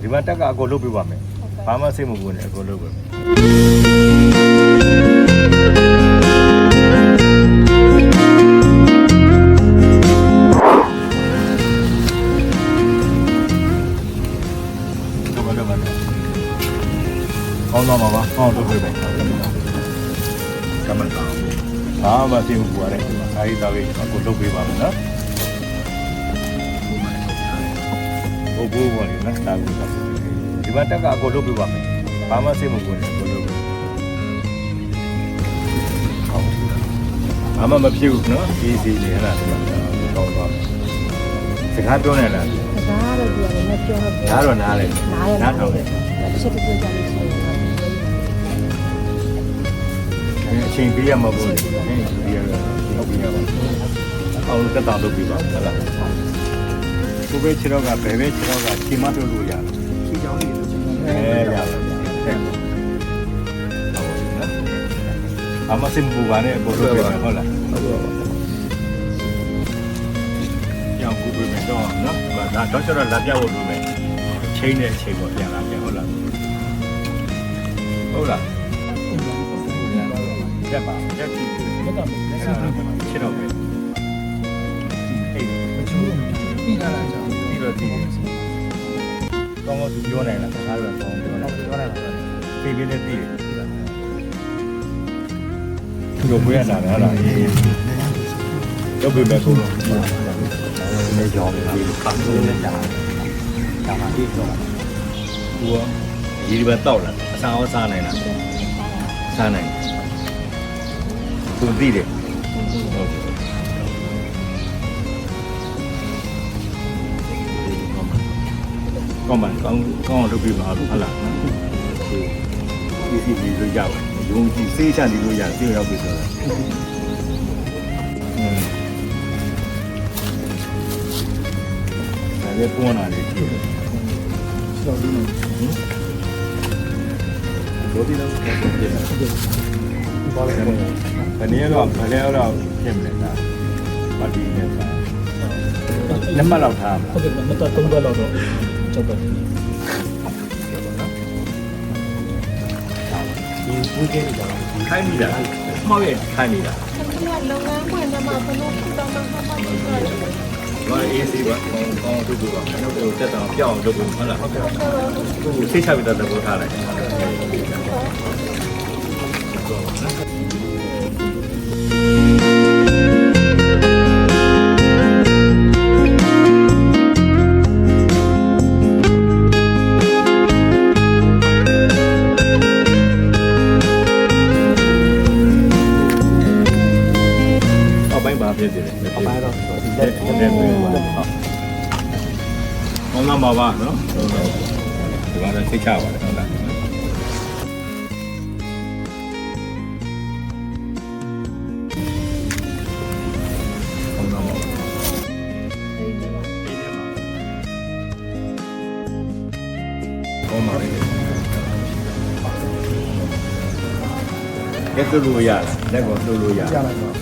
ဒီမှာတက်ကကိုလုပ်ပြပါမယ်ဘာမှစိတ်မပူနဲ့ကိုလုပ်ပဲကောင်းတော့မှာပါကောင်းလုပ်ပြမယ်ကမ္ဘာဘာမှစိတ်မပူရတဲ့အားရသားပဲကိုလုပ်ပြပါမယ်နော်ဘိုးဘော်လေးနော်တာကူတာဒီမှာတက်ကကိုလုပ်ပြပါမယ်ဘာမှစိတ်မပူနဲ့ကိုလုပ်ဘာမှမဖြစ်ဘူးနော်အေးစီနေဟလားဒီမှာကောင်းသွားစကားပြောနေလားစကားတော့ပြောတယ်မပြောတော့ဒါတော့နားလေနားထောင်တယ်တစ်ချက်တစ်ချက်ကြာလို့ရှိရင်အချိန်ပေးရမှာပေါ့လေအချိန်ပေးရတော့လုပ်ပြရပါအောင်တက်တာလုပ်ပြပါဟုတ်လားကိုပဲခြေတော့ကဘယ်ပဲခြေတော့ကခြေမပြောလို့ရတယ်ခြေချောင်းလေးလို့ခြေချောင်းရတယ်အမစင်ဘူပါနဲ့ဘောလို့ပြောဟုတ်လားဟုတ်ပါဘူးကြောင်ကူပေးမယ်တော့နော်ဒါတော့ကျတော့လာပြဖို့လိုမယ်ချိန်တဲ့အချိန်ပေါ်ပြန်လာပြန်ဟုတ်လားဟုတ်လားရက်ပါရက်ကြည့်ရက်တော့ခြေတော့ပဲအေးပြီးလာတာကြောင့်ပြီးတော့တည်တယ်ကောင်းကောင်းသူပြောနိုင်လားစကားတော့ကောင်းပြောနိုင်ပြောနိုင်ပါဘူးပြေးပြေးနဲ့တည်တယ်သူတို့ဝေးရတာလားလုပ်ပြမယ်ဆိုတော့နေကြောင်းပြီးပတ်လို့လည်းကြာမှာဒီတော့သူကဒီဘက်တောက်လာအစားအောင်စားနိုင်လားစားနိုင်သူသိတယ်ဟုတ်ကောင်းလုပ်ပြပါလို့ဟုတ်လားနော်ဒီစီပြီးလို့ရပါတယ်ယုံကြည်စေးချနေလို့ရတယ်ပြေရောက်ပြီဆိုတော့ဒါလည်းပေါ်လာတယ်ကြည့်တော့ဒီလိုတော့ဒီလိုပြန်လာဘာလဲဘယ်နည်းတော့ပြင်မလဲဒါပါတီနဲ့ကလက်မှတ်လောက်ထားဟုတ်ကဲ့မတော်3ဘက်လောက်တော့ချက်တော့ဒီဘူးကျင်းကြတော့ခိုင်းမိတာမှောက်ရဲ့ခိုင်းမိတာကျွန်တော်လုပ်ငန်းခွင်ထဲမှာဘယ်လိုဖြစ်တော့မှမဟုတ်ဘူး။ဘာအေးစီပါကောင်းလုပ်ဖို့ပါ။နောက်တော့တက်တော့ပြောင်းလုပ်ဖို့ဟုတ်လား။ဟုတ်ကဲ့။သူစိတ်ချပြီးတော့လုပ်ထားလိုက်ဖြစ်တယ်။အပိုင်းတော့ဒီလက်ပြီးတော့ဟုတ်။ကောင်းမှာပါနော်။ဒီကတော့သိချပါတယ်ဟုတ်လား။ကောင်းမှာပါ။ကောင်းပါလေ။ကဲလို့ရလား။လက်ကိုလို့ရ။ကြားလိုက်တော့